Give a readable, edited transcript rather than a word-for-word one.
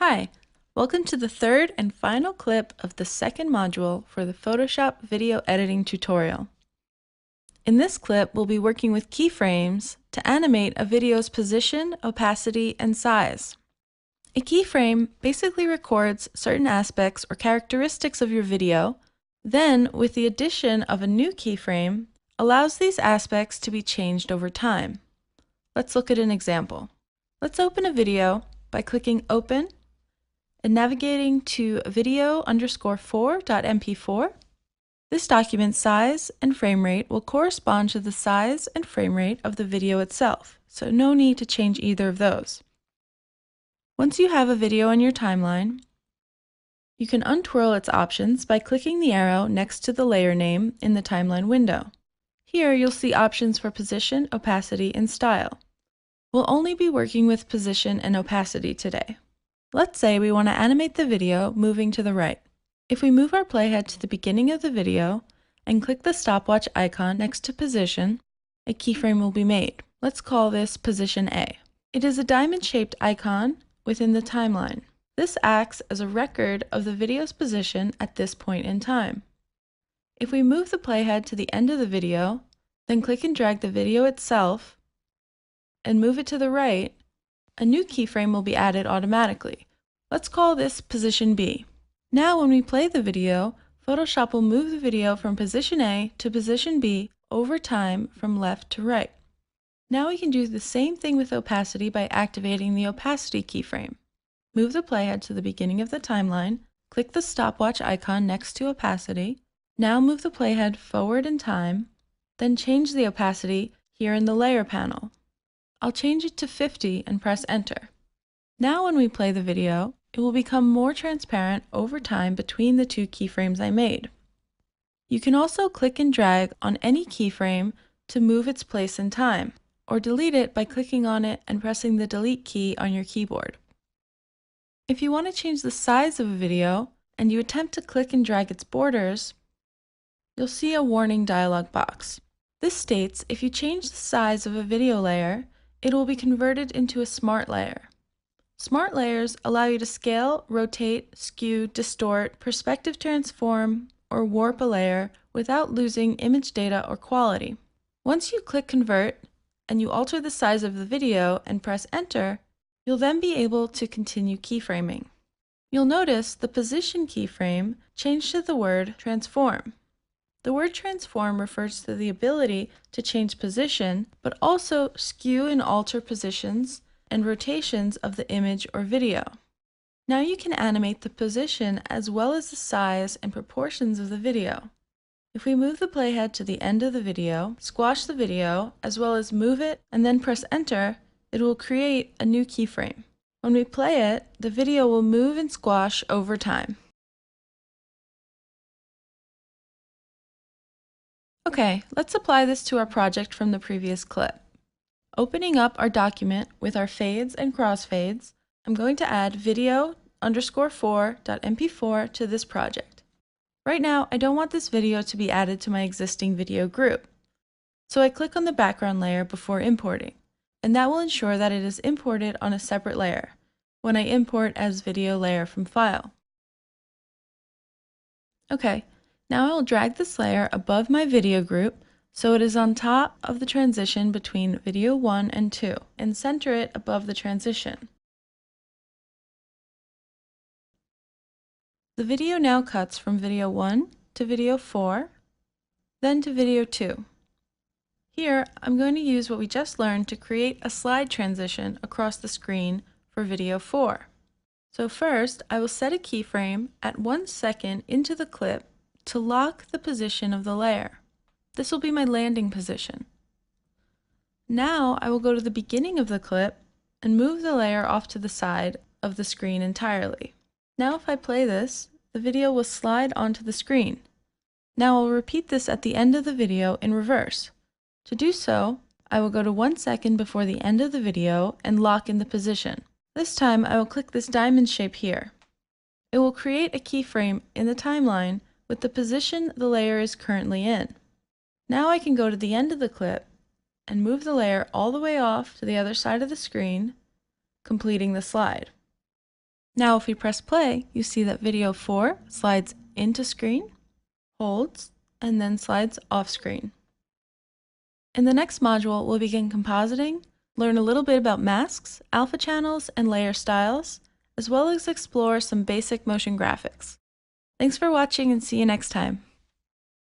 Hi, welcome to the third and final clip of the second module for the Photoshop video editing tutorial. In this clip, we'll be working with keyframes to animate a video's position, opacity, and size. A keyframe basically records certain aspects or characteristics of your video, then with the addition of a new keyframe, allows these aspects to be changed over time. Let's look at an example. Let's open a video by clicking Open and navigating to video_4.mp4. This document's size and frame rate will correspond to the size and frame rate of the video itself, so no need to change either of those. Once you have a video on your timeline, you can untwirl its options by clicking the arrow next to the layer name in the timeline window. Here you'll see options for position, opacity, and style. We'll only be working with position and opacity today. Let's say we want to animate the video moving to the right. If we move our playhead to the beginning of the video and click the stopwatch icon next to position, a keyframe will be made. Let's call this position A. It is a diamond-shaped icon within the timeline. This acts as a record of the video's position at this point in time. If we move the playhead to the end of the video, then click and drag the video itself and move it to the right, a new keyframe will be added automatically. Let's call this position B. Now when we play the video, Photoshop will move the video from position A to position B over time from left to right. Now we can do the same thing with opacity by activating the opacity keyframe. Move the playhead to the beginning of the timeline, click the stopwatch icon next to opacity. Now move the playhead forward in time, then change the opacity here in the layer panel. I'll change it to 50 and press enter. Now when we play the video, it will become more transparent over time between the two keyframes I made. You can also click and drag on any keyframe to move its place in time, or delete it by clicking on it and pressing the delete key on your keyboard. If you want to change the size of a video and you attempt to click and drag its borders, you'll see a warning dialog box. This states if you change the size of a video layer, it will be converted into a smart layer. Smart layers allow you to scale, rotate, skew, distort, perspective transform, or warp a layer without losing image data or quality. Once you click Convert and you alter the size of the video and press Enter, you'll then be able to continue keyframing. You'll notice the Position keyframe changed to the word Transform. The word transform refers to the ability to change position, but also skew and alter positions and rotations of the image or video. Now you can animate the position as well as the size and proportions of the video. If we move the playhead to the end of the video, squash the video, as well as move it and then press enter, it will create a new keyframe. When we play it, the video will move and squash over time. Okay, let's apply this to our project from the previous clip. Opening up our document with our fades and crossfades, I'm going to add video_4.mp4 to this project. Right now, I don't want this video to be added to my existing video group, so I click on the background layer before importing, and that will ensure that it is imported on a separate layer when I import as video layer from file. Okay. Now I will drag this layer above my video group so it is on top of the transition between video 1 and 2 and center it above the transition. The video now cuts from video 1 to video 4, then to video 2. Here I'm going to use what we just learned to create a slide transition across the screen for video 4. So first I will set a keyframe at 1 second into the clip to lock the position of the layer. This will be my landing position. Now I will go to the beginning of the clip and move the layer off to the side of the screen entirely. Now if I play this, the video will slide onto the screen. Now I'll repeat this at the end of the video in reverse. To do so, I will go to 1 second before the end of the video and lock in the position. This time I will click this diamond shape here. It will create a keyframe in the timeline with the position the layer is currently in. Now I can go to the end of the clip and move the layer all the way off to the other side of the screen, completing the slide. Now if we press play, you see that video 4 slides into screen, holds, and then slides off screen. In the next module, we'll begin compositing, learn a little bit about masks, alpha channels, and layer styles, as well as explore some basic motion graphics. Thanks for watching and see you next time.